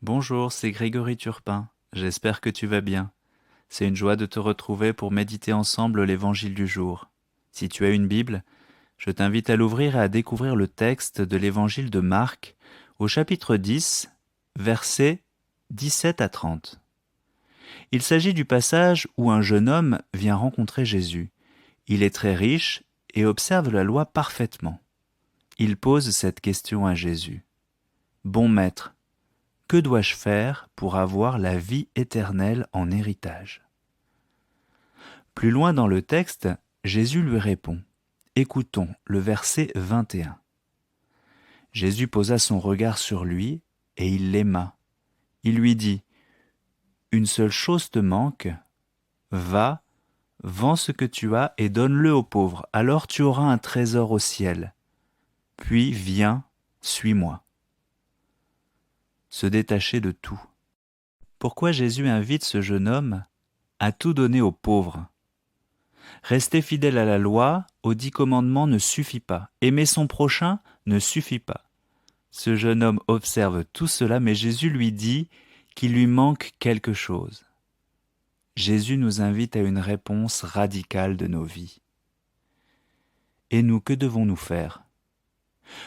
Bonjour, c'est Grégory Turpin. J'espère que tu vas bien. C'est une joie de te retrouver pour méditer ensemble l'Évangile du jour. Si tu as une Bible, je t'invite à l'ouvrir et à découvrir le texte de l'Évangile de Marc au chapitre 10, versets 17 à 30. Il s'agit du passage où un jeune homme vient rencontrer Jésus. Il est très riche et observe la loi parfaitement. Il pose cette question à Jésus. « Bon maître, que dois-je faire pour avoir la vie éternelle en héritage ?» Plus loin dans le texte, Jésus lui répond. Écoutons le verset 21. Jésus posa son regard sur lui et il l'aima. Il lui dit, « Une seule chose te manque, va, vends ce que tu as et donne-le aux pauvres, alors tu auras un trésor au ciel. Puis viens, suis-moi. » Se détacher de tout. Pourquoi Jésus invite ce jeune homme à tout donner aux pauvres? Rester fidèle à la loi, aux 10 commandements ne suffit pas. Aimer son prochain ne suffit pas. Ce jeune homme observe tout cela, mais Jésus lui dit qu'il lui manque quelque chose. Jésus nous invite à une réponse radicale de nos vies. Et nous, que devons-nous faire?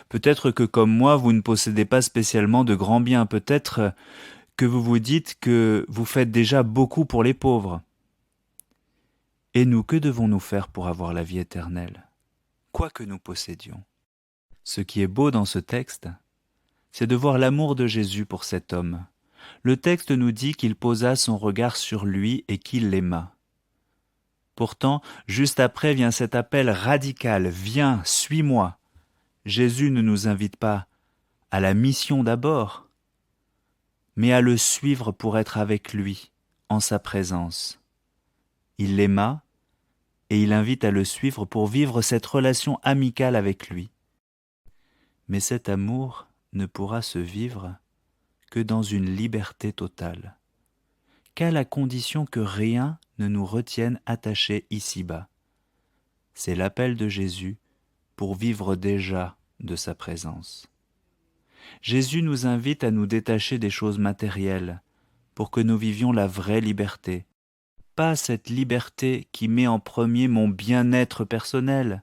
Peut-être que comme moi, vous ne possédez pas spécialement de grands biens. Peut-être que vous vous dites que vous faites déjà beaucoup pour les pauvres. Et nous, que devons-nous faire pour avoir la vie éternelle? Quoi que nous possédions. Ce qui est beau dans ce texte, c'est de voir l'amour de Jésus pour cet homme. Le texte nous dit qu'il posa son regard sur lui et qu'il l'aima. Pourtant, juste après vient cet appel radical, « Viens, suis-moi ». Jésus ne nous invite pas à la mission d'abord, mais à le suivre pour être avec lui, en sa présence. Il l'aima et il invite à le suivre pour vivre cette relation amicale avec lui. Mais cet amour ne pourra se vivre que dans une liberté totale, qu'à la condition que rien ne nous retienne attachés ici-bas. C'est l'appel de Jésus pour vivre déjà de sa présence. Jésus nous invite à nous détacher des choses matérielles pour que nous vivions la vraie liberté. Pas cette liberté qui met en premier mon bien-être personnel,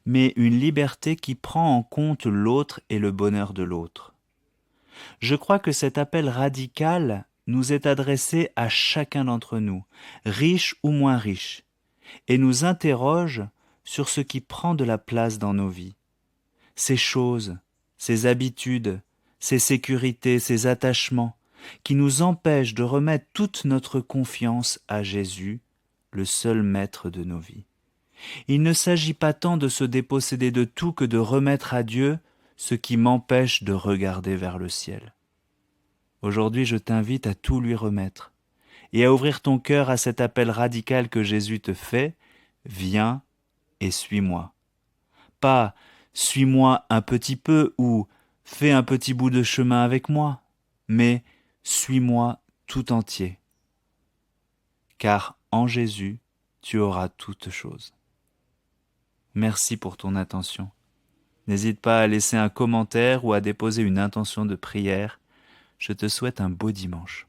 mais une liberté qui prend en compte l'autre et le bonheur de l'autre. Je crois que cet appel radical nous est adressé à chacun d'entre nous, riche ou moins riche, et nous interroge sur ce qui prend de la place dans nos vies. Ces choses, ces habitudes, ces sécurités, ces attachements, qui nous empêchent de remettre toute notre confiance à Jésus, le seul maître de nos vies. Il ne s'agit pas tant de se déposséder de tout que de remettre à Dieu ce qui m'empêche de regarder vers le ciel. Aujourd'hui, je t'invite à tout lui remettre et à ouvrir ton cœur à cet appel radical que Jésus te fait, « Viens et suis-moi ». Pas « suis-moi un petit peu » ou « fais un petit bout de chemin avec moi », mais « suis-moi tout entier ». Car en Jésus, tu auras toutes choses. Merci pour ton attention. N'hésite pas à laisser un commentaire ou à déposer une intention de prière. Je te souhaite un beau dimanche.